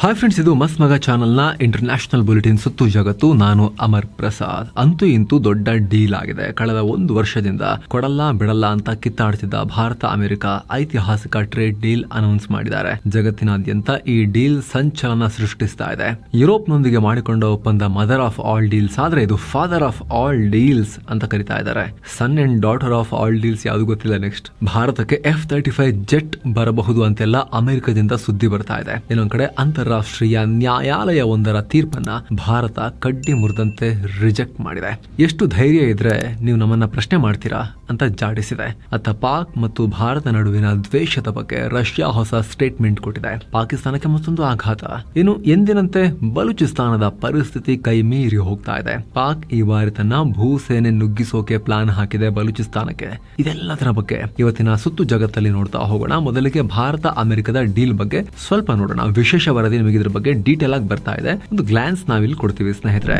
Hi friends, ಇದು ಮಸ್ತ್ ಮಗ ಚಾನಲ್ನ ಇಂಟರ್ನ್ಯಾಷನಲ್ ಬುಲೆಟಿನ್ ಸುತ್ತು ಜಗತ್ತು. ನಾನು ಅಮರ್ ಪ್ರಸಾದ್. ಅಂತೂ ಇಂತೂ ದೊಡ್ಡ ಡೀಲ್ ಆಗಿದೆ. ಕಳೆದ 1 ವರ್ಷದಿಂದ ಕೊಡಲ್ಲ ಬಿಡಲ್ಲ ಅಂತ ಕಿತ್ತಾಡ್ತಿದ್ದ ಭಾರತ ಅಮೆರಿಕ ಐತಿಹಾಸಿಕ ಟ್ರೇಡ್ ಡೀಲ್ ಅನೌನ್ಸ್ ಮಾಡಿದ್ದಾರೆ. ಜಗತ್ತಿನಾದ್ಯಂತ ಈ ಡೀಲ್ ಸಂಚಲನ ಸೃಷ್ಟಿಸ್ತಾ ಇದೆ. ಯುರೋಪ್ನೊಂದಿಗೆ ಮಾಡಿಕೊಂಡ ಒಪ್ಪಂದ ಮದರ್ ಆಫ್ ಆಲ್ ಡೀಲ್ಸ್ ಆದ್ರೆ ಇದು ಫಾದರ್ ಆಫ್ ಆಲ್ ಡೀಲ್ಸ್ ಅಂತ ಕರೀತಾ ಇದ್ದಾರೆ. Son and daughter of all deals ಯಾವುದು ಗೊತ್ತಿಲ್ಲ. ನೆಕ್ಸ್ಟ್ ಭಾರತಕ್ಕೆ F-35 ಜೆಟ್ ಬರಬಹುದು ಅಂತೆಲ್ಲ ಅಮೆರಿಕದಿಂದ ಸುದ್ದಿ ಬರ್ತಾ ಇದೆ. ಇನ್ನೊಂದ್ ಕಡೆ ಅಂತಾರಾಷ್ಟ್ರೀಯ ನ್ಯಾಯಾಲಯವೊಂದರ ತೀರ್ಪನ್ನ ಭಾರತ ಕಡ್ಡಿ ಮುರಿದಂತೆ ರಿಜೆಕ್ಟ್ ಮಾಡಿದೆ. ಎಷ್ಟು ಧೈರ್ಯ ಇದ್ರೆ ನೀವು ನಮ್ಮನ್ನ ಪ್ರಶ್ನೆ ಮಾಡ್ತೀರಾ ಅಂತ ಜಾಡಿಸಿದೆ. ಅತ್ತ ಪಾಕ್ ಮತ್ತು ಭಾರತ ನಡುವಿನ ದ್ವೇಷದ ಬಗ್ಗೆ ರಷ್ಯಾ ಹೊಸ ಸ್ಟೇಟ್ಮೆಂಟ್ ಕೊಟ್ಟಿದೆ. ಪಾಕಿಸ್ತಾನಕ್ಕೆ ಮತ್ತೊಂದು ಆಘಾತ. ಇನ್ನು ಎಂದಿನಂತೆ ಬಲೂಚಿಸ್ತಾನದ ಪರಿಸ್ಥಿತಿ ಕೈ ಮೀರಿ ಹೋಗ್ತಾ ಇದೆ. ಪಾಕ್ ಈ ಬಾರಿ ತನ್ನ ಭೂಸೇನೆ ನುಗ್ಗಿಸೋಕೆ ಪ್ಲಾನ್ ಹಾಕಿದೆ ಬಲೂಚಿಸ್ತಾನಕ್ಕೆ. ಇದೆಲ್ಲದರ ಬಗ್ಗೆ ಇವತ್ತಿನ ಸುತ್ತು ಜಗತ್ತಲ್ಲಿ ನೋಡ್ತಾ ಹೋಗೋಣ. ಮೊದಲಿಗೆ ಭಾರತ ಅಮೆರಿಕದ ಡೀಲ್ ಬಗ್ಗೆ ಸ್ವಲ್ಪ ನೋಡೋಣ. ವಿಶೇಷ ವರದಿ ನಿಮಗೆ ಇದ್ರ ಬಗ್ಗೆ ಡೀಟೇಲ್ ಆಗಿ ಬರ್ತಾ ಇದೆ. ಒಂದು ಗ್ಲಾನ್ಸ್ ನಾವಿಲ್ಲಿ ಕೊಡ್ತೀವಿ ಸ್ನೇಹಿತರೆ.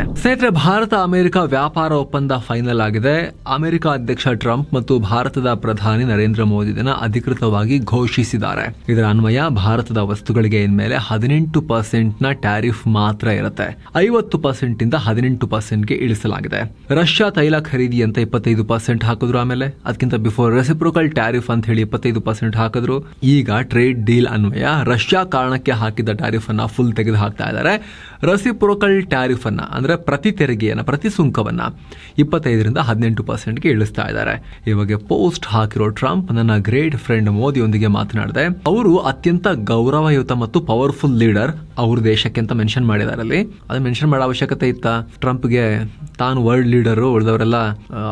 ಭಾರತ ಅಮೆರಿಕ ವ್ಯಾಪಾರ ಒಪ್ಪಂದ ಫೈನಲ್ ಆಗಿದೆ. ಅಮೆರಿಕ ಅಧ್ಯಕ್ಷ ಟ್ರಂಪ್ ಮತ್ತು ಭಾರತದ ಪ್ರಧಾನಿ ನರೇಂದ್ರ ಮೋದಿ ಇದನ್ನ ಅಧಿಕೃತವಾಗಿ ಘೋಷಿಸಿದ್ದಾರೆ. ಇದರ ಅನ್ವಯ ಭಾರತದ ವಸ್ತುಗಳಿಗೆ ಇನ್ಮೇಲೆ 18% ನ ಟ್ಯಾರಿಫ್ ಮಾತ್ರ ಇರುತ್ತೆ. 50% ಇಂದ 18% ಇಳಿಸಲಾಗಿದೆ. ರಷ್ಯಾ ತೈಲ ಖರೀದಿ ಅಂತ 25% ಹಾಕಿದ್ರು. ಆಮೇಲೆ ಅದಕ್ಕಿಂತ ಬಿಫೋರ್ ರೆಸಿಪ್ರೋಕಲ್ ಟ್ಯಾರಿಫ್ ಅಂತ ಹೇಳಿ 25% ಹಾಕಿದ್ರು. ಈಗ ಟ್ರೇಡ್ ಡೀಲ್ ಅನ್ವಯ ರಷ್ಯಾ ಕಾರಣಕ್ಕೆ ಹಾಕಿದ ಟ್ಯಾರಿಫ್ ಅನ್ನ ಫುಲ್ ತೆಗೆದು ಹಾಕ್ತಾ ಇದ್ದಾರೆ. ರೆಸಿಪ್ರೋಕಲ್ ಟ್ಯಾರಿಫ್ ಅನ್ನ ಅಂದ್ರೆ ಪ್ರತಿ ತೆರಿಗೆಯನ್ನ, ಪ್ರತಿ ಸುಂಕವನ್ನ 25% 18% ಇಳಿಸ್ತಾ ಇದ್ದಾರೆ. ಇವಾಗ ಪೋಸ್ಟ್ ಹಾಕಿರೋ ಟ್ರಂಪ್, ನನ್ನ ಗ್ರೇಟ್ ಫ್ರೆಂಡ್ ಮೋದಿಯೊಂದಿಗೆ ಮಾತನಾಡಿದೆ. ಅವರು ಅತ್ಯಂತ ಗೌರವಯುತ ಮತ್ತು ಪವರ್ಫುಲ್ ಲೀಡರ್ ಅವ್ರ ದೇಶಕ್ಕೆ ಅಂತ ಮೆನ್ಷನ್ ಮಾಡಿದ್ದಾರೆ. ಅಲ್ಲಿ ಅದು ಮೆನ್ಷನ್ ಮಾಡೋ ಅವಶ್ಯಕತೆ ಇತ್ತ? ಟ್ರಂಪ್ಗೆ ತಾನು ವರ್ಲ್ಡ್ ಲೀಡರ್, ಉಳಿದವರೆಲ್ಲ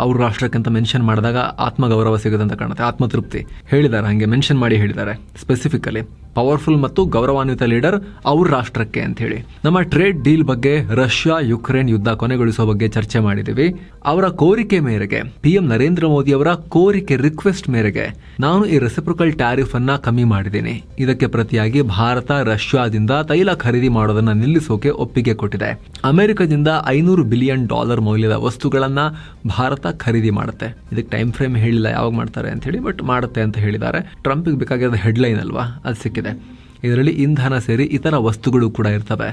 ಅವ್ರ ರಾಷ್ಟ್ರಕ್ಕೆ ಅಂತ ಮೆನ್ಷನ್ ಮಾಡಿದಾಗ ಆತ್ಮಗೌರವ ಸಿಗದಂತ ಕಾಣುತ್ತೆ, ಆತ್ಮತೃಪ್ತಿ ಹೇಳಿದ್ದಾರೆ. ಹಂಗೆ ಮೆನ್ಷನ್ ಮಾಡಿ ಹೇಳಿದ್ದಾರೆ ಸ್ಪೆಸಿಫಿಕಲಿ ಪವರ್ಫುಲ್ ಮತ್ತು ಗೌರವಾನ್ವಿತ ಲೀಡರ್ ಅವ್ರ ರಾಷ್ಟ್ರಕ್ಕೆ ಅಂತ ಹೇಳಿ. ನಮ್ಮ ಟ್ರೇಡ್ ಡೀಲ್ ಬಗ್ಗೆ, ರಷ್ಯಾ ಯುಕ್ರೇನ್ ಯುದ್ಧ ಕೊನೆಗೊಳಿಸುವ ಬಗ್ಗೆ ಚರ್ಚೆ ಮಾಡಿದ್ದೀವಿ. ಅವರ ಕೋರಿಕೆ ಮೇರೆಗೆ, PM ನರೇಂದ್ರ ಮೋದಿ ಅವರ ಕೋರಿಕೆ ರಿಕ್ವೆಸ್ಟ್ ಮೇರೆಗೆ ನಾನು ಈ ರೆಸಿಪ್ರೋಕಲ್ ಟ್ಯಾರಿಫ್ ಅನ್ನ ಕಮ್ಮಿ ಮಾಡಿದ್ದೀನಿ. ಇದಕ್ಕೆ ಪ್ರತಿಯಾಗಿ ಭಾರತ ರಷ್ಯಾದಿಂದ ತೈಲ ಖರೀದಿ ಮಾಡೋದನ್ನ ನಿಲ್ಲಿಸೋಕೆ ಒಪ್ಪಿಗೆ ಕೊಟ್ಟಿದೆ. ಅಮೆರಿಕದಿಂದ $500 ಬಿಲಿಯನ್ ಮೌಲ್ಯದ ವಸ್ತುಗಳನ್ನ ಭಾರತ ಖರೀದಿ ಮಾಡುತ್ತೆ. ಇದಕ್ಕೆ ಟೈಮ್ ಫ್ರೇಮ್ ಹೇಳಿಲ್ಲ ಯಾವಾಗ ಮಾಡ್ತಾರೆ ಅಂತ ಹೇಳಿ, ಬಟ್ ಮಾಡುತ್ತೆ ಅಂತ ಹೇಳಿದ್ದಾರೆ. ಟ್ರಂಪ್ಗೆ ಬೇಕಾಗಿರೋದು ಹೆಡ್ಲೈನ್ ಅಲ್ವಾ, ಅದು ಸಿಕ್ಕಿದೆ. ಇದರಲ್ಲಿ ಇಂಧನ ಸೇರಿ ಇತರ ವಸ್ತುಗಳು ಕೂಡ ಇರ್ತವೆ.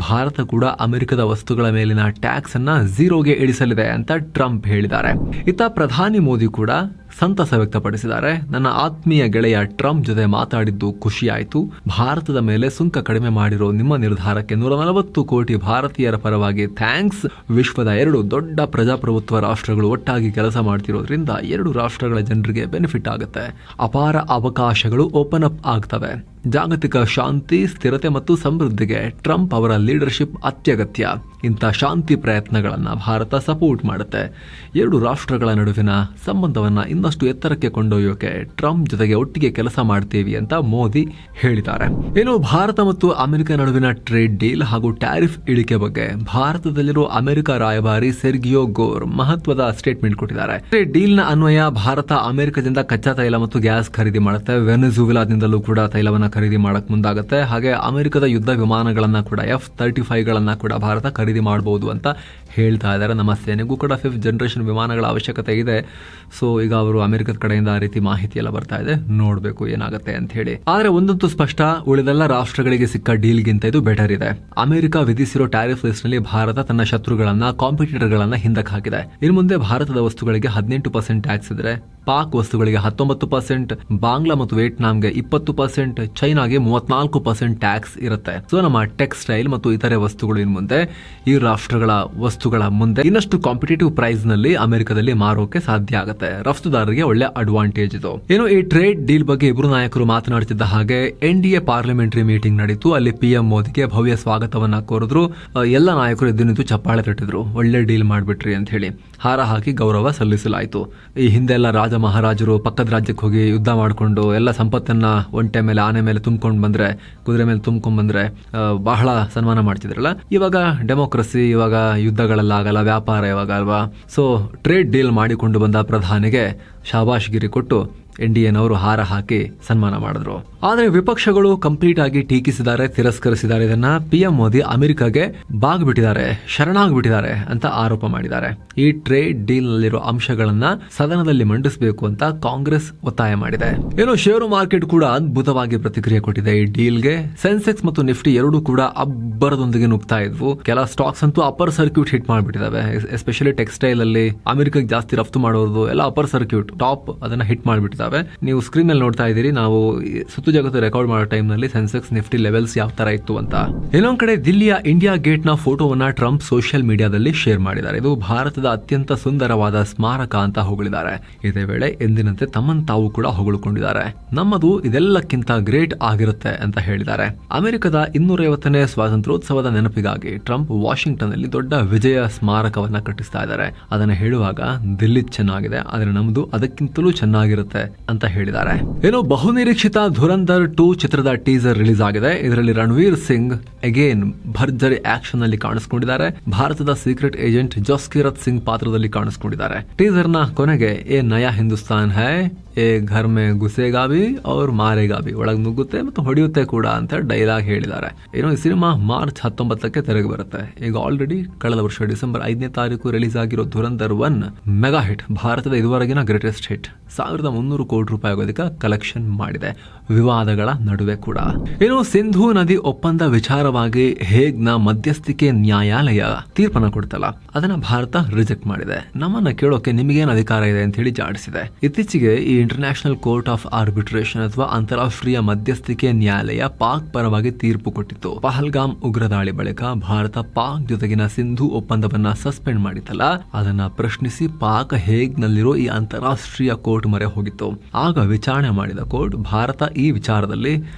ಭಾರತ ಕೂಡ ಅಮೆರಿಕದ ವಸ್ತುಗಳ ಮೇಲಿನ ಟ್ಯಾಕ್ಸ್ ಅನ್ನ 0ಗೆ ಇಳಿಸಲಿದೆ ಅಂತ ಟ್ರಂಪ್ ಹೇಳಿದ್ದಾರೆ. ಇತ್ತ ಪ್ರಧಾನಿ ಮೋದಿ ಕೂಡ ಸಂತಸ ವ್ಯಕ್ತಪಡಿಸಿದ್ದಾರೆ. ನನ್ನ ಆತ್ಮೀಯ ಗೆಳೆಯ ಟ್ರಂಪ್ ಜೊತೆ ಮಾತಾಡಿದ್ದು ಖುಷಿಯಾಯಿತು. ಭಾರತದ ಮೇಲೆ ಸುಂಕ ಕಡಿಮೆ ಮಾಡಿರೋ ನಿಮ್ಮ ನಿರ್ಧಾರಕ್ಕೆ 140 ಕೋಟಿ ಭಾರತೀಯರ ಪರವಾಗಿ ಥ್ಯಾಂಕ್ಸ್. ವಿಶ್ವದ 2 ದೊಡ್ಡ ಪ್ರಜಾಪ್ರಭುತ್ವ ರಾಷ್ಟ್ರಗಳು ಒಟ್ಟಾಗಿ ಕೆಲಸ ಮಾಡ್ತಿರೋದ್ರಿಂದ 2 ರಾಷ್ಟ್ರಗಳ ಜನರಿಗೆ ಬೆನಿಫಿಟ್ ಆಗುತ್ತೆ. ಅಪಾರ ಅವಕಾಶಗಳು ಓಪನ್ ಅಪ್ ಆಗ್ತವೆ. ಜಾಗತಿಕ ಶಾಂತಿ, ಸ್ಥಿರತೆ ಮತ್ತು ಸಮೃದ್ಧಿಗೆ ಟ್ರಂಪ್ ಅವರ ಲೀಡರ್ಶಿಪ್ ಅತ್ಯಗತ್ಯ. ಇಂಥ ಶಾಂತಿ ಪ್ರಯತ್ನಗಳನ್ನು ಭಾರತ ಸಪೋರ್ಟ್ ಮಾಡುತ್ತೆ. 2 ರಾಷ್ಟ್ರಗಳ ನಡುವಿನ ಸಂಬಂಧವನ್ನ ಇನ್ನಷ್ಟು ಎತ್ತರಕ್ಕೆ ಕೊಂಡೊಯ್ಯೋಕೆ ಟ್ರಂಪ್ ಜೊತೆಗೆ ಒಟ್ಟಿಗೆ ಕೆಲಸ ಮಾಡ್ತೀವಿ ಅಂತ ಮೋದಿ ಹೇಳಿದ್ದಾರೆ. ಇನ್ನು ಭಾರತ ಮತ್ತು ಅಮೆರಿಕ ನಡುವಿನ ಟ್ರೇಡ್ ಡೀಲ್ ಹಾಗೂ ಟ್ಯಾರಿಫ್ ಇಳಿಕೆ ಬಗ್ಗೆ ಭಾರತದಲ್ಲಿರೋ ಅಮೆರಿಕ ರಾಯಭಾರಿ ಸೆರ್ಗಿಯೋ ಗೋರ್ ಮಹತ್ವದ ಸ್ಟೇಟ್ಮೆಂಟ್ ಕೊಟ್ಟಿದ್ದಾರೆ. ಟ್ರೇಡ್ ಡೀಲ್ ನ ಅನ್ವಯ ಭಾರತ ಅಮೆರಿಕದಿಂದ ಕಚ್ಚಾ ತೈಲ ಮತ್ತು ಗ್ಯಾಸ್ ಖರೀದಿ ಮಾಡುತ್ತೆ. ವೆನೆಜುವೆಲಾದಿಂದಲೂ ಕೂಡ ತೈಲವನ್ನ ಖರೀದಿ ಮಾಡಕ್ ಮುಂದಾಗುತ್ತೆ. ಹಾಗೆ ಅಮೆರಿಕದ ಯುದ್ಧ ವಿಮಾನಗಳನ್ನ ಕೂಡ F-35 ಗಳನ್ನ ಕೂಡ ಭಾರತ ಖರೀದಿ ಮಾಡಬಹುದು ಅಂತ ಹೇಳ್ತಾ ಇದ್ದಾರೆ. ನಮ್ಮ ಸೇನೆಗೂ ಕೂಡ 5th ಜನರೇಷನ್ ವಿಮಾನಗಳ ಅವಶ್ಯಕತೆ ಇದೆ. ಸೊ ಈಗ ಅವರು ಅಮೆರಿಕದ ಕಡೆಯಿಂದ ಆ ರೀತಿ ಮಾಹಿತಿ ಎಲ್ಲ ಬರ್ತಾ ಇದೆ. ನೋಡ್ಬೇಕು ಏನಾಗುತ್ತೆ ಅಂತ ಹೇಳಿ. ಆದ್ರೆ ಒಂದಂತೂ ಸ್ಪಷ್ಟ, ಉಳಿದೆಲ್ಲ ರಾಷ್ಟ್ರಗಳಿಗೆ ಸಿಕ್ಕ ಡೀಲ್ಗಿಂತ ಇದು ಬೆಟರ್ ಇದೆ. ಅಮೆರಿಕ ವಿಧಿಸಿರೋ ಟ್ಯಾರಿಫ್ ಲಿಸ್ಟ್ ನಲ್ಲಿ ಭಾರತ ತನ್ನ ಶತ್ರುಗಳನ್ನ, ಕಾಂಪಿಟೇಟರ್ ಗಳನ್ನ ಹಿಂದಕ್ಕೆ ಹಾಕಿದೆ. ಇನ್ನು ಮುಂದೆ ಭಾರತದ ವಸ್ತುಗಳಿಗೆ 18% ಟ್ಯಾಕ್ಸ್ ಇದ್ರೆ, ಪಾಕ್ ವಸ್ತುಗಳಿಗೆ 19%, ಬಾಂಗ್ಲಾ ಮತ್ತು ವಿಯೆಟ್ನಾಂಗೆ 20%, ಚೈನಾಗೆ 34% ಟ್ಯಾಕ್ಸ್ ಇರುತ್ತೆ. ಸೊ ನಮ್ಮ ಟೆಕ್ಸ್ಟೈಲ್ ಮತ್ತು ಇತರೆ ವಸ್ತುಗಳು ಇನ್ನು ಮುಂದೆ ಈ ರಾಷ್ಟ್ರಗಳ ವಸ್ತುಗಳ ಮುಂದೆ ಇನ್ನಷ್ಟು ಕಾಂಪಿಟೇಟಿವ್ ಪ್ರೈಸ್ ನಲ್ಲಿ ಅಮೆರಿಕದಲ್ಲಿ ಮಾರೋಕೆ ಸಾಧ್ಯ ಆಗುತ್ತೆ. ರಫ್ತುದಾರರಿಗೆ ಒಳ್ಳೆ ಅಡ್ವಾಂಟೇಜ್ ಇದು. ಏನು ಈ ಟ್ರೇಡ್ ಡೀಲ್ ಬಗ್ಗೆ ಇಬ್ಬರು ನಾಯಕರು ಮಾತನಾಡ್ತಿದ್ದ ಹಾಗೆ NDA ಪಾರ್ಲಿಮೆಂಟರಿ ಮೀಟಿಂಗ್ ನಡೀತು. ಅಲ್ಲಿ PM ಮೋದಿಗೆ ಭವ್ಯ ಸ್ವಾಗತವನ್ನ ಕೋರಿದ್ರು. ಎಲ್ಲ ನಾಯಕರು ಎದ್ದು ನಿಂತು ಚಪ್ಪಾಳೆ ತಟ್ಟಿದ್ರು, ಒಳ್ಳೆ ಡೀಲ್ ಮಾಡ್ಬಿಟ್ರಿ ಅಂತ ಹೇಳಿ. ಹಾರ ಹಾಕಿ ಗೌರವ ಸಲ್ಲಿಸಲಾಯಿತು. ಈ ಹಿಂದೆಲ್ಲ ರಾಜ ಮಹಾರಾಜರು ಪಕ್ಕದ ರಾಜ್ಯಕ್ಕೆ ಹೋಗಿ ಯುದ್ಧ ಮಾಡಿಕೊಂಡು ಎಲ್ಲ ಸಂಪತ್ತನ್ನ ಒಂಟೆ ಮೇಲೆ, ಆನೆ ಮೇಲೆ ತುಂಬಿಕೊಂಡು ಬಂದ್ರೆ, ಕುದುರೆ ಮೇಲೆ ತುಂಬಿಕೊಂಡ್ ಬಂದ್ರೆ ಬಹಳ ಸನ್ಮಾನ ಮಾಡ್ತಿದ್ರಲ್ಲ. ಇವಾಗ ಡೆಮೋಕ್ರಸಿ, ಇವಾಗ ಯುದ್ಧಗಳೆಲ್ಲ ಆಗಲ್ಲ, ವ್ಯಾಪಾರ ಇವಾಗ ಅಲ್ವಾ. ಸೊ ಟ್ರೇಡ್ ಡೀಲ್ ಮಾಡಿಕೊಂಡು ಬಂದ ಪ್ರಧಾನಿಗೆ ಶಾಬಾಷ್ಗಿರಿ ಕೊಟ್ಟು NDAನವರು ಹಾರ ಹಾಕಿ ಸನ್ಮಾನ ಮಾಡಿದ್ರು. ಆದ್ರೆ ವಿಪಕ್ಷಗಳು ಕಂಪ್ಲೀಟ್ ಆಗಿ ಟೀಕಿಸಿದ್ದಾರೆ, ತಿರಸ್ಕರಿಸಿದ್ದಾರೆ. ಇದನ್ನ PM ಮೋದಿ ಅಮೆರಿಕಾಗೆ ಬಾಗ್ಬಿಟ್ಟಿದ್ದಾರೆ, ಶರಣಾಗ್ಬಿಟ್ಟಿದ್ದಾರೆ ಅಂತ ಆರೋಪ ಮಾಡಿದ್ದಾರೆ. ಈ ಟ್ರೇಡ್ ಡೀಲ್ ನಲ್ಲಿರೋ ಅಂಶಗಳನ್ನ ಸದನದಲ್ಲಿ ಮಂಡಿಸಬೇಕು ಅಂತ ಕಾಂಗ್ರೆಸ್ ಒತ್ತಾಯ ಮಾಡಿದೆ. ಏನೋ ಷೇರು ಮಾರ್ಕೆಟ್ ಕೂಡ ಅದ್ಭುತವಾಗಿ ಪ್ರತಿಕ್ರಿಯೆ ಕೊಟ್ಟಿದೆ ಈ ಡೀಲ್ಗೆ. ಸೆನ್ಸೆಕ್ಸ್ ಮತ್ತು ನಿಫ್ಟಿ ಎರಡೂ ಕೂಡ ಅಬ್ಬರದೊಂದಿಗೆ ನುಗ್ತಾ ಇದ್ವು. ಕೆಲ ಸ್ಟಾಕ್ಸ್ ಅಂತೂ ಅಪ್ಪರ್ ಸರ್ಕ್ಯೂಟ್ ಹಿಟ್ ಮಾಡಿಬಿಟ್ಟಿದಾವೆ. ಎಸ್ಪೆಷಲಿ ಟೆಕ್ಸ್ಟೈಲ್ ಅಲ್ಲಿ ಅಮೆರಿಕಕ್ಕೆ ಜಾಸ್ತಿ ರಫ್ತು ಮಾಡೋದು ಎಲ್ಲ ಅಪ್ಪರ್ ಸರ್ಕ್ಯೂಟ್ ಟಾಪ್ ಅದನ್ನ ಹಿಟ್ ಮಾಡಿಬಿಟ್ಟಿದಾವೆ. ನೀವು ಸ್ಕ್ರೀನ್ ಅಲ್ಲಿ ನೋಡ್ತಾ ಇದ್ದೀರಿ, ನಾವು ಸುತ್ತು ಜಗತ್ತು ರೆಕಾರ್ಡ್ ಮಾಡೋ ಟೈಮ್ ನಲ್ಲಿ ಸೆನ್ಸೆಕ್ಸ್ ನಿಫ್ಟಿ ಲೆವೆಲ್ಸ್ ಯಾವ ತರ ಇತ್ತು ಅಂತ. ಇನ್ನೊಂದ್ ಕಡೆ ದಿಲ್ಲಿಯ ಇಂಡಿಯಾ ಗೇಟ್ ನ ಫೋಟೋವನ್ನ ಟ್ರಂಪ್ ಸೋಷಿಯಲ್ ಮೀಡಿಯಾದಲ್ಲಿ ಶೇರ್ ಮಾಡಿದ್ದಾರೆ. ಇದು ಭಾರತದ ಅತ್ಯಂತ ಸುಂದರವಾದ ಸ್ಮಾರಕ ಅಂತ ಹೊಗಳಿದ್ದಾರೆ. ಇದೇ ವೇಳೆ ಎಂದಿನಂತೆ ತಮ್ಮನ್ನು ತಾವು ಕೂಡ ಹೊಗಳಿಕೊಂಡಿದ್ದಾರೆ. ನಮ್ಮದು ಇದೆಲ್ಲಕ್ಕಿಂತ ಗ್ರೇಟ್ ಆಗಿರುತ್ತೆ ಅಂತ ಹೇಳಿದ್ದಾರೆ. ಅಮೆರಿಕದ 250ನೇ ಸ್ವಾತಂತ್ರ್ಯೋತ್ಸವದ ನೆನಪಿಗಾಗಿ ಟ್ರಂಪ್ ವಾಷಿಂಗ್ಟನ್ ಅಲ್ಲಿ ದೊಡ್ಡ ವಿಜಯ ಸ್ಮಾರಕವನ್ನ ಕಟ್ಟಿಸ್ತಾ ಇದ್ದಾರೆ. ಅದನ್ನ ಹೇಳುವಾಗ ದಿಲ್ಲಿ ಚೆನ್ನಾಗಿದೆ, ಆದ್ರೆ ನಮ್ದು ಅದಕ್ಕಿಂತಲೂ ಚೆನ್ನಾಗಿರುತ್ತೆ ಅಂತ ಹೇಳಿದ್ದಾರೆ. ಏನೋ ಬಹುನಿರೀಕ್ಷಿತ ಧುರಂಧರ್ 2 ಚಿತ್ರದ ಟೀಸರ್ ರಿಲೀಸ್ ಆಗಿದೆ. ಇದರಲ್ಲಿ ರಣವೀರ್ ಸಿಂಗ್ ಅಗೇನ್ ಭರ್ಜರಿ ಆಕ್ಷನ್ ನಲ್ಲಿ ಕಾಣಿಸಿಕೊಂಡಿದ್ದಾರೆ. ಭಾರತದ ಸೀಕ್ರೆಟ್ ಏಜೆಂಟ್ ಜಸ್ಕಿರತ್ ಸಿಂಗ್ ಪಾತ್ರದಲ್ಲಿ ಕಾಣಿಸಿಕೊಂಡಿದ್ದಾರೆ. ಟೀಸರ್ ನ ಕೊನೆಗೆ ಏ ನಯಾ ಹಿಂದೂಸ್ತಾನ್ ಹೈ, ಏ ಘರ್ ಮೇ ಗುಸೇಗಾ ಭಿ ಔರ್ ಮಾರೇಗಾ ಭಿ, ಒಳಗ್ ನುಗ್ಗುತ್ತೆ ಮತ್ತು ಹೊಡೆಯುತ್ತೆ ಕೂಡ ಅಂತ ಡೈಲಾಗ್ ಹೇಳಿದ್ದಾರೆ. ಏನೋ ಈ ಸಿನಿಮಾ ಮಾರ್ಚ್ 19ಕ್ಕೆ ತೆರೆಗೆ ಬರುತ್ತೆ. ಈಗ ಆಲ್ರೆಡಿ ಕಳೆದ ವರ್ಷ ಡಿಸೆಂಬರ್ 5ನೇ ತಾರೀಕು ರಿಲೀಸ್ ಆಗಿರೋ ಧುರಂಧರ್ 1 ಮೆಗಾ ಹಿಟ್, ಭಾರತದ ಇದುವರೆಗಿನ ಗ್ರೇಟೆಸ್ಟ್ ಹಿಟ್. 1300 ಕೋಟಿ ರೂಪಾಯಿ ಆಗೋದಕ್ಕೆ ಕಲೆಕ್ಷನ್ ಮಾಡಿದೆ, ವಿವಾದಗಳ ನಡುವೆ ಕೂಡ. ಏನು ಸಿಂಧೂ ನದಿ ಒಪ್ಪಂದ ವಿಚಾರವಾಗಿ ಹೇಗ್ನ ಮಧ್ಯಸ್ಥಿಕೆ ನ್ಯಾಯಾಲಯ ತೀರ್ಪನ್ನ ಕೊಡ್ತಲ್ಲ, ಅದನ್ನ ಭಾರತ ರಿಜೆಕ್ಟ್ ಮಾಡಿದೆ. ನಮ್ಮನ್ನ ಕೇಳೋಕೆ ನಿಮಗೇನು ಅಧಿಕಾರ ಇದೆ ಅಂತ ಹೇಳಿ ಜಾಡಿಸಿದೆ. ಇತ್ತೀಚೆಗೆ ಈ ಇಂಟರ್ನ್ಯಾಷನಲ್ ಕೋರ್ಟ್ ಆಫ್ ಆರ್ಬಿಟ್ರೇಷನ್ ಅಥವಾ ಅಂತಾರಾಷ್ಟ್ರೀಯ ಮಧ್ಯಸ್ಥಿಕೆ ನ್ಯಾಯಾಲಯ ಪಾಕ್ ಪರವಾಗಿ ತೀರ್ಪು ಕೊಟ್ಟಿತ್ತು. ಪಹಲ್ಗಾಮ್ ಉಗ್ರ ದಾಳಿ ಬಳಿಕ ಭಾರತ ಪಾಕ್ ಜೊತೆಗಿನ ಸಿಂಧೂ ಒಪ್ಪಂದವನ್ನ ಸಸ್ಪೆಂಡ್ ಮಾಡಿತ್ತಲ್ಲ, ಅದನ್ನ ಪ್ರಶ್ನಿಸಿ ಪಾಕ್ ಹೇಗ್ ನಲ್ಲಿರೋ ಈ ಅಂತಾರಾಷ್ಟ್ರೀಯ ಕೋರ್ಟ್ ಮೊರೆ ಹೋಗಿತ್ತು. ಆಗ ವಿಚಾರಣೆ ಮಾಡಿದ ಕೋರ್ಟ್ ಭಾರತ ಈ ವಿಚಾರದಲ್ಲಿ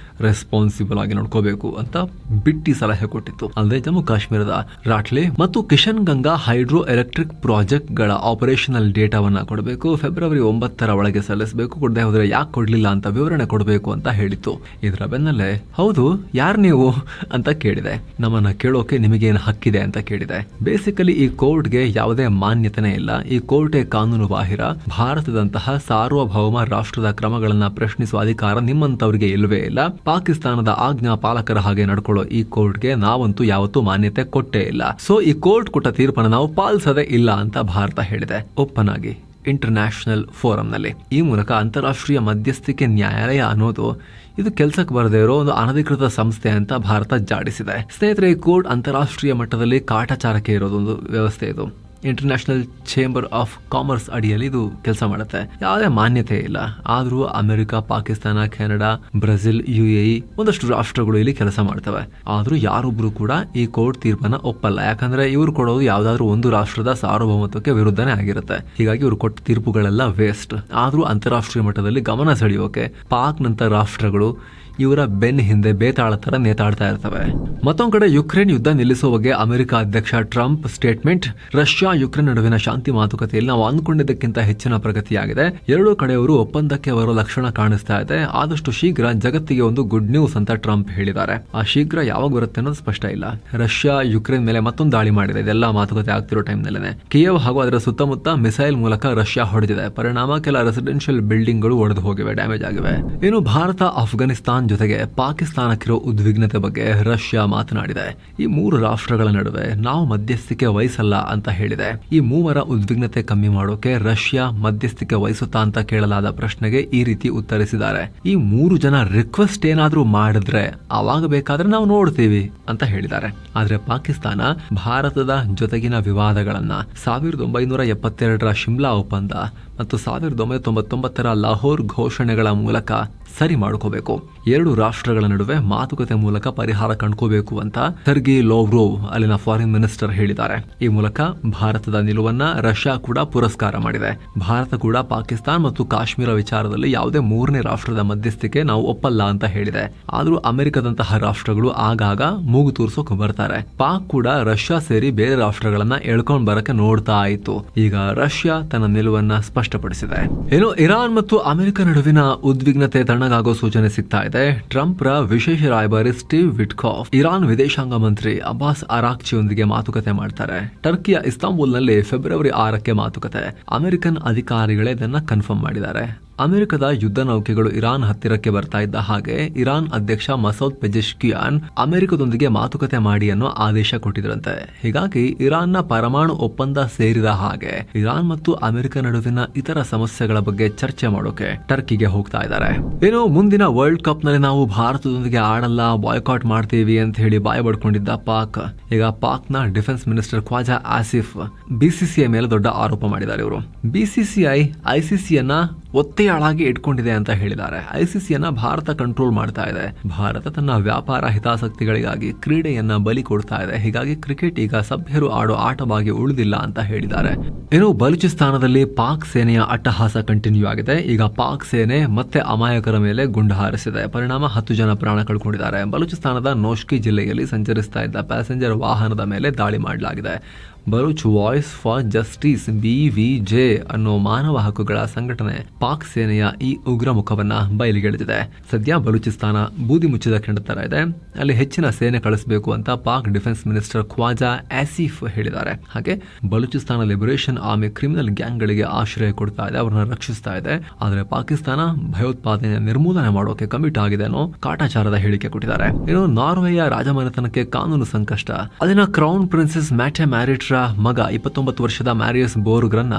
ರೆಸ್ಪಾನ್ಸಿಬಲ್ ಆಗಿ ನೋಡ್ಕೋಬೇಕು ಅಂತ ಬಿಟ್ಟಿ ಸಲಹೆ ಕೊಟ್ಟಿತ್ತು. ಅಲ್ಲದೆ ಜಮ್ಮು ಕಾಶ್ಮೀರದ ರಾಟ್ಲೆ ಮತ್ತು Kishan Ganga hydro electric project ಗಳ ಆಪರೇಷನಲ್ ಡೇಟಾವನ್ನ ಕೊಡಬೇಕು, ಫೆಬ್ರವರಿ 9ರ ಒಳಗೆ ಸಲ್ಲಿಸಬೇಕು, ಕೊಡದೆ ಹೋದ್ರೆ ಯಾಕೆ ಕೊಡ್ಲಿಲ್ಲ ಅಂತ ವಿವರಣೆ ಕೊಡಬೇಕು ಅಂತ ಹೇಳಿತ್ತು. ಇದರ ಬೆನ್ನಲ್ಲೇ ಹೌದು ಯಾರು ನೀವು ಅಂತ ಕೇಳಿದೆ. ನಮ್ಮನ್ನ ಕೇಳೋಕೆ ನಿಮಗೇನು ಹಕ್ಕಿದೆ ಅಂತ ಕೇಳಿದೆ. ಬೇಸಿಕಲಿ ಈ ಕೋರ್ಟ್ಗೆ ಯಾವುದೇ ಮಾನ್ಯತೆನೇ ಇಲ್ಲ. ಈ ಕೋರ್ಟೇ ಕಾನೂನು ಬಾಹಿರ. ಭಾರತದಂತಹ ಸಾರ್ವಭೌಮ ರಾಷ್ಟ್ರದ ಕ್ರಮಗಳನ್ನ ಪ್ರಶ್ನಿಸುವ ಅಧಿಕಾರ ನಿಮ್ಮಂತವರಿಗೆ ಇಲ್ಲವೇ ಇಲ್ಲ. ಪಾಕಿಸ್ತಾನದ ಆಜ್ಞಾ ಪಾಲಕರ ಹಾಗೆ ನಡ್ಕೊಳ್ಳೋ ಈ ಕೋರ್ಟ್ಗೆ ನಾವಂತೂ ಯಾವತ್ತೂ ಮಾನ್ಯತೆ ಕೊಟ್ಟೇ ಇಲ್ಲ. ಸೊ ಈ ಕೋರ್ಟ್ ಕೊಟ್ಟ ತೀರ್ಪನ್ನು ನಾವು ಪಾಲಿಸದೇ ಇಲ್ಲ ಅಂತ ಭಾರತ ಹೇಳಿದೆ ಓಪನ್ ಆಗಿ ಇಂಟರ್ನ್ಯಾಷನಲ್ ಫೋರಂನಲ್ಲಿ. ಈ ಮೂಲಕ ಅಂತಾರಾಷ್ಟ್ರೀಯ ಮಧ್ಯಸ್ಥಿಕೆ ನ್ಯಾಯಾಲಯ ಅನ್ನೋದು ಇದು ಕೆಲಸಕ್ಕೆ ಬರದೇ ಇರೋ ಒಂದು ಅನಧಿಕೃತ ಸಂಸ್ಥೆ ಅಂತ ಭಾರತ ಜಾಡಿಸಿದೆ. ಸ್ನೇಹಿತರೆ, ಈ ಕೋರ್ಟ್ ಅಂತಾರಾಷ್ಟ್ರೀಯ ಮಟ್ಟದಲ್ಲಿ ಕಾಟಾಚಾರಕ್ಕೆ ಇರೋದೊಂದು ವ್ಯವಸ್ಥೆ. ಇದು ಇಂಟರ್ನ್ಯಾಷನಲ್ ಚೇಂಬರ್ ಆಫ್ ಕಾಮರ್ಸ್ ಅಡಿಯಲ್ಲಿ ಇದು ಕೆಲಸ ಮಾಡುತ್ತೆ. ಯಾವುದೇ ಮಾನ್ಯತೆ ಇಲ್ಲ. ಆದ್ರೂ America, Pakistan, Canada, Brazil, UAE ಒಂದಷ್ಟು ರಾಷ್ಟ್ರಗಳು ಇಲ್ಲಿ ಕೆಲಸ ಮಾಡ್ತವೆ. ಆದ್ರೂ ಯಾರೊಬ್ರು ಕೂಡ ಈ ಕೋರ್ಟ್ ತೀರ್ಪನ್ನ ಒಪ್ಪಲ್ಲ. ಯಾಕಂದ್ರೆ ಇವ್ರು ಕೊಡೋದು ಯಾವ್ದಾದ್ರು ಒಂದು ರಾಷ್ಟ್ರದ ಸಾರ್ವಭೌಮತ್ವಕ್ಕೆ ವಿರುದ್ಧನೇ ಆಗಿರುತ್ತೆ. ಹೀಗಾಗಿ ಇವ್ರು ಕೊಟ್ಟ ತೀರ್ಪುಗಳೆಲ್ಲ ವೇಸ್ಟ್. ಆದ್ರೂ ಅಂತಾರಾಷ್ಟ್ರೀಯ ಮಟ್ಟದಲ್ಲಿ ಗಮನ ಸೆಳೆಯೋಕೆ ಪಾಕ್ ನಂತ ರಾಷ್ಟ್ರಗಳು ಇವರ ಬೆನ್ನ ಹಿಂದೆ ಬೇತಾಳ ತರ ನೇತಾಡ್ತಾ ಇರ್ತವೆ. ಮತ್ತೊಂದು ಕಡೆ ಯುಕ್ರೇನ್ ಯುದ್ಧ ನಿಲ್ಲಿಸುವ ಬಗ್ಗೆ ಅಮೆರಿಕ ಅಧ್ಯಕ್ಷ ಟ್ರಂಪ್ ಸ್ಟೇಟ್ಮೆಂಟ್. ರಷ್ಯಾ ಯುಕ್ರೇನ್ ನಡುವಿನ ಶಾಂತಿ ಮಾತುಕತೆಯಲ್ಲಿ ನಾವು ಅಂದ್ಕೊಂಡಿದ್ದಕ್ಕಿಂತ ಹೆಚ್ಚಿನ ಪ್ರಗತಿಯಾಗಿದೆ. ಎರಡೂ ಕಡೆಯವರು ಒಪ್ಪಂದಕ್ಕೆ ಬರೋ ಲಕ್ಷಣ ಕಾಣಿಸ್ತಾ ಇದೆ. ಆದಷ್ಟು ಶೀಘ್ರ ಜಗತ್ತಿಗೆ ಒಂದು ಗುಡ್ ನ್ಯೂಸ್ ಅಂತ ಟ್ರಂಪ್ ಹೇಳಿದ್ದಾರೆ. ಆ ಶೀಘ್ರ ಯಾವಾಗ ಬರುತ್ತೆ ಅನ್ನೋದು ಸ್ಪಷ್ಟ ಇಲ್ಲ. ರಷ್ಯಾ ಯುಕ್ರೇನ್ ಮೇಲೆ ಮತ್ತೊಂದು ದಾಳಿ ಮಾಡಿದೆ. ಇದೆಲ್ಲ ಮಾತುಕತೆ ಆಗ್ತಿರೋ ಟೈಮ್ ನಲ್ಲೇ ಕಿಯೇವ್ ಹಾಗೂ ಅದರ ಸುತ್ತಮುತ್ತ ಮಿಸೈಲ್ ಮೂಲಕ ರಷ್ಯಾ ಹೊಡೆದಿದೆ. ಪರಿಣಾಮ ಕೆಲ ರೆಸಿಡೆನ್ಷಿಯಲ್ ಬಿಲ್ಡಿಂಗ್ ಗಳು ಒಡೆದು ಹೋಗಿವೆ, ಡ್ಯಾಮೇಜ್ ಆಗಿವೆ. ಇನ್ನು ಭಾರತ, ಅಫ್ಘಾನಿಸ್ತಾನ್ ಜೊತೆಗೆ ಪಾಕಿಸ್ತಾನಕ್ಕಿರೋ ಉದ್ವಿಗ್ನತೆ ಬಗ್ಗೆ ರಷ್ಯಾ ಮಾತನಾಡಿದೆ. ಈ 3 ರಾಷ್ಟ್ರಗಳ ನಡುವೆ ನಾವು ಮಧ್ಯಸ್ಥಿಕೆ ವಹಿಸಲ್ಲ ಅಂತ ಹೇಳಿದೆ. ಈ 3 ಉದ್ವಿಗ್ನತೆ ಕಮ್ಮಿ ಮಾಡೋಕೆ ರಷ್ಯಾ ಮಧ್ಯಸ್ಥಿಕೆ ವಹಿಸುತ್ತಾ ಅಂತ ಕೇಳಲಾದ ಪ್ರಶ್ನೆಗೆ ಈ ರೀತಿ ಉತ್ತರಿಸಿದ್ದಾರೆ. ಈ 3 ಜನ ರಿಕ್ವೆಸ್ಟ್ ಏನಾದ್ರೂ ಮಾಡಿದ್ರೆ ಅವಾಗ ಬೇಕಾದ್ರೆ ನಾವು ನೋಡ್ತೀವಿ ಅಂತ ಹೇಳಿದ್ದಾರೆ. ಆದ್ರೆ ಪಾಕಿಸ್ತಾನ ಭಾರತದ ಜೊತೆಗಿನ ವಿವಾದಗಳನ್ನ 1972ರ ಶಿಮ್ಲಾ ಒಪ್ಪಂದ ಮತ್ತು 1999ರ ಲಾಹೋರ್ ಘೋಷಣೆಗಳ ಮೂಲಕ ಸರಿ ಮಾಡ್ಕೋಬೇಕು. 2 ರಾಷ್ಟ್ರಗಳ ನಡುವೆ ಮಾತುಕತೆ ಮೂಲಕ ಪರಿಹಾರ ಕಂಡ್ಕೋಬೇಕು ಅಂತ ಸರ್ಗಿ ಲೋವ್ರೋವ್ ಅಲ್ಲಿನ ಫಾರಿನ್ ಮಿನಿಸ್ಟರ್ ಹೇಳಿದ್ದಾರೆ. ಈ ಮೂಲಕ ಭಾರತದ ನಿಲುವನ್ನ ರಷ್ಯಾ ಕೂಡ ಪುರಸ್ಕಾರ ಮಾಡಿದೆ. ಭಾರತ ಕೂಡ ಪಾಕಿಸ್ತಾನ ಮತ್ತು ಕಾಶ್ಮೀರ ವಿಚಾರದಲ್ಲಿ ಯಾವುದೇ 3ನೇ ರಾಷ್ಟ್ರದ ಮಧ್ಯಸ್ಥಿಕೆ ನಾವು ಒಪ್ಪಲ್ಲ ಅಂತ ಹೇಳಿದೆ. ಆದ್ರೂ ಅಮೆರಿಕದಂತಹ ರಾಷ್ಟ್ರಗಳು ಆಗಾಗ ಮೂಗು ತೂರ್ಸೋಕ್ ಬರ್ತಾರೆ. ಪಾಕ್ ಕೂಡ ರಷ್ಯಾ ಸೇರಿ ಬೇರೆ ರಾಷ್ಟ್ರಗಳನ್ನ ಎಳ್ಕೊಂಡ್ ಬರಕ್ಕೆ ನೋಡ್ತಾ ಇತ್ತು. ಈಗ ರಷ್ಯಾ ತನ್ನ ನಿಲುವನ್ನ ಸ್ಪಷ್ಟಪಡಿಸಿದೆ. ಏನು ಇರಾನ್ ಮತ್ತು ಅಮೆರಿಕ ನಡುವಿನ ಉದ್ವಿಗ್ನತೆ ತಣ್ಣಗಾಗೋ ಸೂಚನೆ ಸಿಗ್ತಾ ಇದೆ. ಟ್ರಂಪ್ ರ ವಿಶೇಷ ರಾಯಭಾರಿ ಸ್ಟೀವ್ ವಿಟ್ಕಾಫ್ ಇರಾನ್ ವಿದೇಶಾಂಗ ಮಂತ್ರಿ ಅಬ್ಬಾಸ್ ಅರಾಕ್ಚಿಯೊಂದಿಗೆ ಮಾತುಕತೆ ಮಾಡ್ತಾರೆ. ಟರ್ಕಿಯ ಇಸ್ತಾಂಬುಲ್ ನಲ್ಲಿ ಫೆಬ್ರವರಿ 6ಕ್ಕೆ ಮಾತುಕತೆ. ಅಮೆರಿಕನ್ ಅಧಿಕಾರಿಗಳೇ ಇದನ್ನ ಕನ್ಫರ್ಮ್ ಮಾಡಿದ್ದಾರೆ. ಅಮೆರಿಕದ ಯುದ್ಧ ನೌಕೆಗಳು ಇರಾನ್ ಹತ್ತಿರಕ್ಕೆ ಬರ್ತಾ ಇದ್ದ ಹಾಗೆ ಇರಾನ್ ಅಧ್ಯಕ್ಷ ಮಸೌದ್ ಪೆಜೆಶ್ಕಿಯಾನ್ ಅಮೆರಿಕದೊಂದಿಗೆ ಮಾತುಕತೆ ಮಾಡಿ ಅನ್ನೋ ಆದೇಶ ಕೊಟ್ಟಿದ್ರಂತೆ. ಹೀಗಾಗಿ ಇರಾನ್ನ ಪರಮಾಣು ಒಪ್ಪಂದ ಸೇರಿದ ಹಾಗೆ ಇರಾನ್ ಮತ್ತು ಅಮೆರಿಕ ನಡುವಿನ ಇತರ ಸಮಸ್ಯೆಗಳ ಬಗ್ಗೆ ಚರ್ಚೆ ಮಾಡೋಕೆ ಟರ್ಕಿಗೆ ಹೋಗ್ತಾ ಇದ್ದಾರೆ. ಏನು ಮುಂದಿನ ವರ್ಲ್ಡ್ ಕಪ್ ನಲ್ಲಿ ನಾವು ಭಾರತದೊಂದಿಗೆ ಆಡಲ್ಲ, ಬಾಯ್ಕಾಟ್ ಮಾಡ್ತೀವಿ ಅಂತ ಹೇಳಿ ಬಾಯ್ ಬಡ್ಕೊಂಡಿದ್ದ ಪಾಕ್, ಈಗ ಪಾಕ್ನ defence minister Khwaja Asif BCCI ಮೇಲೆ ದೊಡ್ಡ ಆರೋಪ ಮಾಡಿದ್ದಾರೆ. ಇವರು ಬಿಸಿಸಿಐ ಐಸಿಸಿಯನ್ನ ಒತ್ತೆಯಾಳಾಗಿ ಇಟ್ಕೊಂಡಿದೆ ಅಂತ ಹೇಳಿದ್ದಾರೆ. ಐಸಿಸಿಯನ್ನ ಭಾರತ ಕಂಟ್ರೋಲ್ ಮಾಡ್ತಾ ಇದೆ. ಭಾರತ ತನ್ನ ವ್ಯಾಪಾರ ಹಿತಾಸಕ್ತಿಗಳಿಗಾಗಿ ಕ್ರೀಡೆಯನ್ನ ಬಲಿ ಕೊಡ್ತಾ ಇದೆ. ಹೀಗಾಗಿ ಕ್ರಿಕೆಟ್ ಈಗ ಸಭ್ಯರು ಆಡೋ ಆಟವಾಗಿ ಉಳಿದಿಲ್ಲ ಅಂತ ಹೇಳಿದ್ದಾರೆ. ಇನ್ನು ಬಲೂಚಿಸ್ತಾನದಲ್ಲಿ ಪಾಕ್ ಸೇನೆಯ ಅಟ್ಟಹಾಸ ಕಂಟಿನ್ಯೂ ಆಗಿದೆ. ಈಗ ಪಾಕ್ ಸೇನೆ ಮತ್ತೆ ಅಮಾಯಕರ ಮೇಲೆ ಗುಂಡು ಹಾರಿಸಿದೆ. ಪರಿಣಾಮ 10 ಜನ ಪ್ರಾಣ ಕಳ್ಕೊಂಡಿದ್ದಾರೆ. ಬಲೂಚಿಸ್ತಾನದ ನೋಶ್ಕಿ ಜಿಲ್ಲೆಯಲ್ಲಿ ಸಂಚರಿಸ್ತಾ ಇದ್ದ ಪ್ಯಾಸೆಂಜರ್ ವಾಹನದ ಮೇಲೆ ದಾಳಿ ಮಾಡಲಾಗಿದೆ. Baloch voice for justice BVJ ಅನ್ನೋ ಮಾನವ ಹಕ್ಕುಗಳ ಸಂಘಟನೆ ಪಾಕ್ ಸೇನೆಯ ಈ ಉಗ್ರ ಮುಖವನ್ನ ಬಯಲಿಗೆಳೆದಿದೆ. ಸದ್ಯ ಬಲೂಚಿಸ್ತಾನ ಬೂದಿ ಮುಚ್ಚಿದ ಕೆಂಡ ತರ ಇದೆ. ಅಲ್ಲಿ ಹೆಚ್ಚಿನ ಸೇನೆ ಕಳಿಸಬೇಕು ಅಂತ ಪಾಕ್ ಡಿಫೆನ್ಸ್ ಮಿನಿಸ್ಟರ್ ಖ್ವಾಜಾ ಆಸಿಫ್ ಹೇಳಿದ್ದಾರೆ. ಹಾಗೆ ಬಲೂಚಿಸ್ತಾನ ಲಿಬರೇಷನ್ ಆರ್ಮಿ ಕ್ರಿಮಿನಲ್ ಗ್ಯಾಂಗ್ಗಳಿಗೆ ಆಶ್ರಯ ಕೊಡ್ತಾ ಇದೆ, ಅವರನ್ನ ರಕ್ಷಿಸ್ತಾ ಇದೆ. ಆದರೆ ಪಾಕಿಸ್ತಾನ ಭಯೋತ್ಪಾದನೆ ನಿರ್ಮೂಲನೆ ಮಾಡೋಕೆ ಕಮಿಟ್ ಆಗಿದೆ ಅನ್ನೋ ಕಾಟಾಚಾರದ ಹೇಳಿಕೆ ಕೊಟ್ಟಿದ್ದಾರೆ. ಇನ್ನು ನಾರ್ವೆಯ ರಾಜಮನೆತನಕ್ಕೆ ಕಾನೂನು ಸಂಕಷ್ಟ. ಅಲ್ಲಿನ ಕ್ರೌನ್ ಪ್ರಿನ್ಸೆಸ್ ಮ್ಯಾಟೆ ಮ್ಯಾರಿಟ್ ಮಗ 29 ವರ್ಷದ ಮ್ಯಾರಿಯಸ್ ಬೋರ್ಗ್ರನ್ನ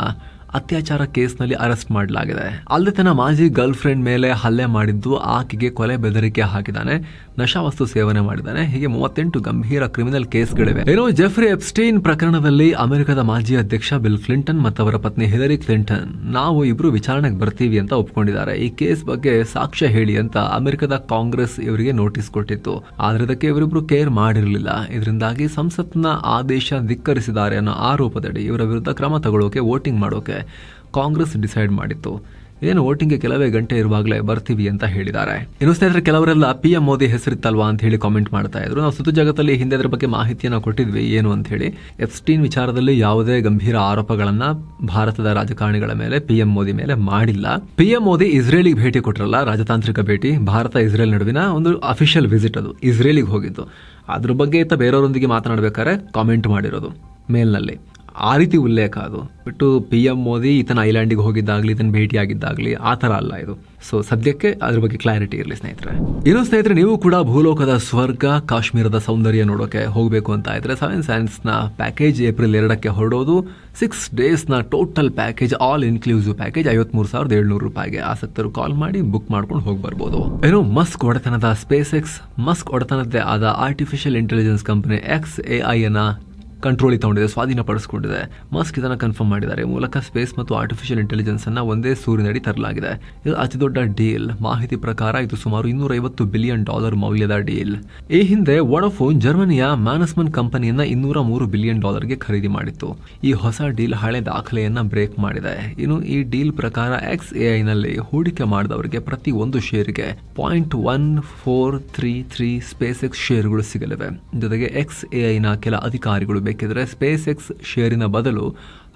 ಅತ್ಯಾಚಾರ ಕೇಸ್ನಲ್ಲಿ ಅರೆಸ್ಟ್ ಮಾಡಲಾಗಿದೆ. ಅಲ್ಲದೆ ತನ್ನ ಮಾಜಿ ಗರ್ಲ್ ಫ್ರೆಂಡ್ ಮೇಲೆ ಹಲ್ಲೆ ಮಾಡಿದ್ದು, ಆಕೆಗೆ ಕೊಲೆ ಬೆದರಿಕೆ ಹಾಕಿದ್ದಾನೆ, ನಶಾವಸ್ತು ಸೇವನೆ ಮಾಡಿದ್ದಾನೆ. ಹೀಗೆ 38 ಗಂಭೀರ ಕ್ರಿಮಿನಲ್ ಕೇಸ್ಗಳಿವೆ. ಏನೋ ಜೆಫ್ರಿ ಎಪ್ಸ್ಟೈನ್ ಪ್ರಕರಣದಲ್ಲಿ ಅಮೆರಿಕದ ಮಾಜಿ ಅಧ್ಯಕ್ಷ ಬಿಲ್ ಕ್ಲಿಂಟನ್ ಮತ್ತು ಅವರ ಪತ್ನಿ ಹಿಲರಿ ಕ್ಲಿಂಟನ್ ನಾವು ಇಬ್ರು ವಿಚಾರಣೆಗೆ ಬರ್ತೀವಿ ಅಂತ ಒಪ್ಕೊಂಡಿದ್ದಾರೆ. ಈ ಕೇಸ್ ಬಗ್ಗೆ ಸಾಕ್ಷ್ಯ ಹೇಳಿ ಅಂತ ಅಮೆರಿಕದ ಕಾಂಗ್ರೆಸ್ ಇವರಿಗೆ ನೋಟಿಸ್ ಕೊಟ್ಟಿತ್ತು. ಆದ್ರೆ ಇದಕ್ಕೆ ಇವರಿಬ್ರು ಕೇರ್ ಮಾಡಿರಲಿಲ್ಲ. ಇದರಿಂದಾಗಿ ಸಂಸತ್ನ ಆದೇಶ ಧಿಕ್ಕರಿಸಿದ್ದಾರೆ ಅನ್ನೋ ಆರೋಪದಡಿ ಇವರ ವಿರುದ್ಧ ಕ್ರಮ ತಗೊಳ್ಳೋಕೆ ವೋಟಿಂಗ್ ಮಾಡೋಕೆ ಕಾಂಗ್ರೆಸ್ ಡಿಸೈಡ್ ಮಾಡಿತ್ತು. ಏನು ವೋಟಿಂಗ್ಗೆ ಕೆಲವೇ ಗಂಟೆ ಇರುವಾಗಲೇ ಬರ್ತೀವಿ ಅಂತ ಹೇಳಿದ್ದಾರೆ. ಇನ್ನು ಸ್ನೇಹಿತರೆ, ಕೆಲವರೆಲ್ಲ PM ಮೋದಿ ಹೆಸರಿತ್ತಲ್ವಾ ಅಂತ ಹೇಳಿ ಕಾಮೆಂಟ್ ಮಾಡ್ತಾ ಇದ್ರು. ನಾವು ಸುದ್ದಿ ಜಗತ್ತಲ್ಲಿ ಹಿಂದೆ ಅದರ ಬಗ್ಗೆ ಮಾಹಿತಿಯನ್ನು ಕೊಟ್ಟಿದ್ವಿ ಏನು ಅಂತ ಹೇಳಿ. ಎಪ್ಸ್ಟೀನ್ ವಿಚಾರದಲ್ಲಿ ಯಾವುದೇ ಗಂಭೀರ ಆರೋಪಗಳನ್ನ ಭಾರತದ ರಾಜಕಾರಣಿಗಳ ಮೇಲೆ PM ಮೋದಿ ಮೇಲೆ ಮಾಡಿಲ್ಲ. PM ಮೋದಿ ಇಸ್ರೇಲಿಗೆ ಭೇಟಿ ಕೊಟ್ಟರಲ್ಲ, ರಾಜತಾಂತ್ರಿಕ ಭೇಟಿ, ಭಾರತ ಇಸ್ರೇಲ್ ನಡುವಿನ ಒಂದು ಅಫಿಷಿಯಲ್ ವಿಸಿಟ್, ಅದು ಇಸ್ರೇಲಿಗೆ ಹೋಗಿದ್ದು. ಅದ್ರ ಬಗ್ಗೆ ಈತ ಬೇರೆಯವರೊಂದಿಗೆ ಮಾತನಾಡಬೇಕಾದ್ರೆ ಕಾಮೆಂಟ್ ಮಾಡಿರೋದು ಮೇಲ್ನಲ್ಲಿ, ಆ ರೀತಿ ಉಲ್ಲೇಖ ಅದು ಬಿಟ್ಟು PM ಮೋದಿ ಈತನ ಐಲ್ಯಾಂಡಿಗೆ ಹೋಗಿದ್ದಾಗ್ಲಿ, ಈತನ ಭೇಟಿಯಾಗಿದ್ದಾಗ್ಲಿ ಆ ಥರ ಅಲ್ಲ ಇದು. ಸೊ ಸದ್ಯಕ್ಕೆ ಅದ್ರ ಬಗ್ಗೆ ಕ್ಲಾರಿಟಿ ಇರಲಿ ಸ್ನೇಹಿತರೆ. ಇನ್ನು ಸ್ನೇಹಿತರೆ, ನೀವು ಕೂಡ ಭೂಲೋಕದ ಸ್ವರ್ಗ ಕಾಶ್ಮೀರದ ಸೌಂದರ್ಯ ನೋಡೋಕೆ ಹೋಗಬೇಕು ಅಂತ ಇದ್ರೆ 7 ಸೈನ್ಸ್ನ ಪ್ಯಾಕೇಜ್ ಏಪ್ರಿಲ್ 2ಕ್ಕೆ ಹೊರಡೋದು. 6 ಡೇಸ್ನ total package, all inclusive package 53,700 ರೂಪಾಯಿಗೆ. ಆಸಕ್ತರು ಕಾಲ್ ಮಾಡಿ ಬುಕ್ ಮಾಡ್ಕೊಂಡು ಹೋಗಿ ಬರ್ಬೋದು. ಏನು ಮಸ್ಕ್ ಒಡೆತನದ ಸ್ಪೇಸ್ ಎಕ್ಸ್, ಮಸ್ಕ್ ಒಡೆತನದ್ದೇ ಆದ ಆರ್ಟಿಫಿಷಿಯಲ್ ಇಂಟೆಲಿಜೆನ್ಸ್ ಕಂಪನಿ XAI ಅನ್ನ ಕಂಟ್ರೋಲ್ ತಗೊಂಡಿದೆ, ಸ್ವಾಧೀನಪಡಿಸಿಕೊಂಡಿದೆ. ಮಸ್ಕ್ ಇದನ್ನು ಕನ್ಫರ್ಮ್ ಮಾಡಿದ್ದಾರೆ. ಮೂಲಕ ಸ್ಪೇಸ್ ಮತ್ತು ಆರ್ಟಿಫಿಷಿಯಲ್ ಇಂಟೆಲಿಜೆನ್ಸ್ ಅನ್ನ ಒಂದೇ ಸೂರಿನಡಿ ತರಲಾಗಿದೆ. ಇದು ಅತಿ ದೊಡ್ಡ ಡೀಲ್. ಮಾಹಿತಿ ಪ್ರಕಾರ ಇದು ಸುಮಾರು $250 ಬಿಲಿಯನ್ ಮೌಲ್ಯದ ಡೀಲ್. ಈ ಹಿಂದೆ ವೊಡಾಫೋನ್ ಜರ್ಮನಿಯ ಮ್ಯಾನಸ್ಮನ್ ಕಂಪನಿಯನ್ನ $203 ಬಿಲಿಯನ್ ಖರೀದಿ ಮಾಡಿತ್ತು. ಈ ಹೊಸ ಡೀಲ್ ಹಳೆ ದಾಖಲೆಯನ್ನ ಬ್ರೇಕ್ ಮಾಡಿದೆ. ಇನ್ನು ಈ ಡೀಲ್ ಪ್ರಕಾರ XAI ನಲ್ಲಿ ಹೂಡಿಕೆ ಮಾಡಿದವರಿಗೆ ಪ್ರತಿ ಒಂದು ಶೇರಿಗೆ 0.1433 ಸ್ಪೇಸ್ ಎಕ್ಸ್ ಶೇರ್ಗಳು ಸಿಗಲಿವೆ. ಜೊತೆಗೆ XAI ನ ಕೆಲ ಅಧಿಕಾರಿಗಳು ಬೇಕಿದ್ರೆ ಸ್ಪೇಸ್ ಎಕ್ಸ್ ಶೇರಿನ ಬದಲು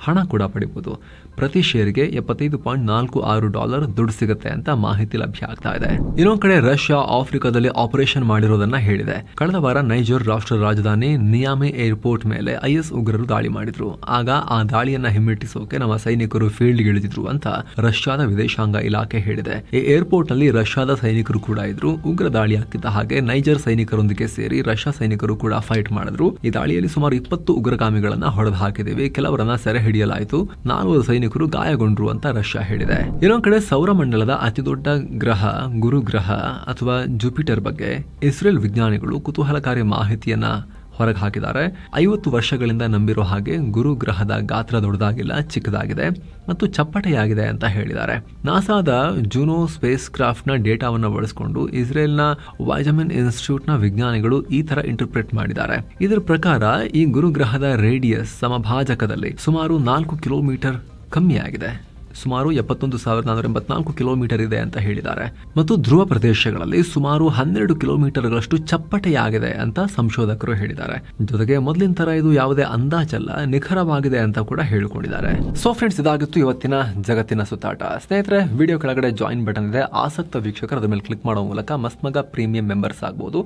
ಹಣ ಕೂಡ ಪಡಿಬಹುದು. ಪ್ರತಿ ಶೇರ್ಗೆ $75.46 ದುಡ್ಡು ಸಿಗುತ್ತೆ ಅಂತ ಮಾಹಿತಿ ಲಭ್ಯ ಆಗ್ತಾ ಇದೆ. ಇನ್ನೊಂದು ಕಡೆ ರಷ್ಯಾ ಆಫ್ರಿಕಾದಲ್ಲಿ ಆಪರೇಷನ್ ಮಾಡಿರೋದನ್ನ ಹೇಳಿದೆ. ಕಳೆದ ವಾರ ನೈಜರ್ ರಾಷ್ಟ್ರ ರಾಜಧಾನಿ ನಿಯಾಮಿ ಏರ್ಪೋರ್ಟ್ ಮೇಲೆ IS ಉಗ್ರರು ದಾಳಿ ಮಾಡಿದ್ರು. ಆಗ ಆ ದಾಳಿಯನ್ನ ಹಿಮ್ಮೆಟ್ಟಿಸೋಕೆ ನಮ್ಮ ಸೈನಿಕರು ಫೀಲ್ಡ್ಗೆ ಇಳಿದಿದ್ರು ಅಂತ ರಷ್ಯಾದ ವಿದೇಶಾಂಗ ಇಲಾಖೆ ಹೇಳಿದೆ. ಈ ಏರ್ಪೋರ್ಟ್ ನಲ್ಲಿ ರಷ್ಯಾದ ಸೈನಿಕರು ಕೂಡ ಇದ್ರು. ಉಗ್ರ ದಾಳಿ ಆಗ್ತಿದ್ದ ಹಾಗೆ ನೈಜರ್ ಸೈನಿಕರೊಂದಿಗೆ ಸೇರಿ ರಷ್ಯಾ ಸೈನಿಕರು ಕೂಡ ಫೈಟ್ ಮಾಡಿದ್ರು. ಈ ದಾಳಿಯಲ್ಲಿ ಸುಮಾರು 20 ಉಗ್ರಗಾಮಿಗಳನ್ನ ಹೊಡೆದು ಹಾಕಿದ್ದೀವಿ. ಕೆಲವರನ್ನ ಸೆರೆ ಹಿಡಿಯಲಾಯಿತು. 4 ಸೈನಿಕರು ಗಾಯಗೊಂಡ್ರು ಅಂತ ರಷ್ಯಾ ಹೇಳಿದೆ. ಇನ್ನೊಂದು ಕಡೆ ಸೌರಮಂಡಲದ ಅತಿದೊಡ್ಡ ಗ್ರಹ ಗುರು ಗ್ರಹ ಅಥವಾ ಜುಪಿಟರ್ ಬಗ್ಗೆ ಇಸ್ರೇಲ್ ವಿಜ್ಞಾನಿಗಳು ಕುತೂಹಲಕಾರಿ ಮಾಹಿತಿಯನ್ನ ಹೊರಗೆ ಹಾಕಿದ್ದಾರೆ. 50 ವರ್ಷಗಳಿಂದ ನಂಬಿರೋ ಹಾಗೆ ಗುರು ಗ್ರಹದ ಗಾತ್ರ ದೊಡ್ಡದಾಗಿಲ್ಲ, ಚಿಕ್ಕದಾಗಿದೆ ಮತ್ತು ಚಪ್ಪಟೆಯಾಗಿದೆ ಅಂತ ಹೇಳಿದ್ದಾರೆ. ನಾಸಾದ ಜೂನೋ ಸ್ಪೇಸ್ ಕ್ರಾಫ್ಟ್ ನ ಡೇಟಾವನ್ನು ಬಳಸಿಕೊಂಡು ಇಸ್ರೇಲ್ನ ವೈಜಮೆನ್ ಇನ್ಸ್ಟಿಟ್ಯೂಟ್ ನ ವಿಜ್ಞಾನಿಗಳು ಈ ತರ ಇಂಟರ್ಪ್ರೆಟ್ ಮಾಡಿದ್ದಾರೆ. ಇದರ ಪ್ರಕಾರ ಈ ಗುರು ಗ್ರಹದ ರೇಡಿಯಸ್ ಸಮಭಾಜಕದಲ್ಲಿ ಸುಮಾರು 4 ಕಿಲೋಮೀಟರ್ ಕಮ್ಮಿಯಾಗಿದೆ. ಸುಮಾರು 71,484 ಕಿಲೋಮೀಟರ್ ಇದೆ ಅಂತ ಹೇಳಿದ್ದಾರೆ. ಮತ್ತು ಧ್ರುವ ಪ್ರದೇಶಗಳಲ್ಲಿ ಸುಮಾರು 12 ಕಿಲೋಮೀಟರ್ಗಳಷ್ಟು ಚಪ್ಪಟೆಯಾಗಿದೆ ಅಂತ ಸಂಶೋಧಕರು ಹೇಳಿದ್ದಾರೆ. ಜೊತೆಗೆ ಮೊದಲಿನ ತರ ಇದು ಯಾವುದೇ ಅಂದಾಜಲ್ಲ, ನಿಖರವಾಗಿದೆ ಅಂತ ಕೂಡ ಹೇಳಿಕೊಂಡಿದ್ದಾರೆ. ಸೊ ಫ್ರೆಂಡ್ಸ್, ಇದಾಗಿತ್ತು ಇವತ್ತಿನ ಜಗತ್ತಿನ ಸುತ್ತಾಟ. ಸ್ನೇಹಿತರೆ, ವಿಡಿಯೋ ಕೆಳಗಡೆ ಜಾಯಿನ್ ಬಟನ್ ಇದೆ. ಆಸಕ್ತ ವೀಕ್ಷಕರು ಅದ್ರ ಮೇಲೆ ಕ್ಲಿಕ್ ಮಾಡೋ ಮೂಲಕ ಮಸ್ತ್ಮಗ ಪ್ರೀಮಿಯಂ ಮೆಂಬರ್ಸ್ ಆಗ್ಬೋದು.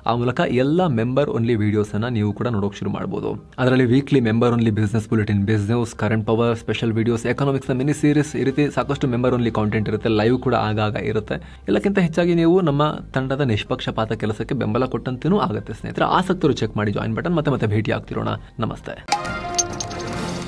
ಆ ಮೂಲಕ ಎಲ್ಲ ಮೆಂಬರ್ ಓನ್ಲಿ ವಿಡಿಯೋಸ್ ಅನ್ನ ನೀವು ಕೂಡ ನೋಡೋಕೆ ಶುರು ಮಾಡಬಹುದು. ಅದರಲ್ಲಿ weekly member only business bulletin, business, current power, special videos, economics ನ ಮಿನಿ ಸೀರೀಸ್, ಸೀರೀಸ್ ಈ ರೀತಿ ಸಾಕಷ್ಟು ಮೆಂಬರ್ ಓನ್ಲಿ ಕಾಂಟೆಂಟ್ ಇರುತ್ತೆ, ಲೈವ್ ಕೂಡ ಆಗಾಗ ಇರುತ್ತೆ. ಎಲ್ಲಕ್ಕಿಂತ ಹೆಚ್ಚಾಗಿ ನೀವು ನಮ್ಮ ತಂಡದ ನಿಷ್ಪಕ್ಷಪಾತ ಕೆಲಸಕ್ಕೆ ಬೆಂಬಲ ಕೊಟ್ಟಂತೂ ಆಗುತ್ತೆ ಸ್ನೇಹಿತರೆ. ಆಸಕ್ತರು ಚೆಕ್ ಮಾಡಿ ಜಾಯಿನ್ ಬಟನ್. ಮತ್ತೆ ಭೇಟಿ ಆಗ್ತಿರೋಣ. ನಮಸ್ತೆ.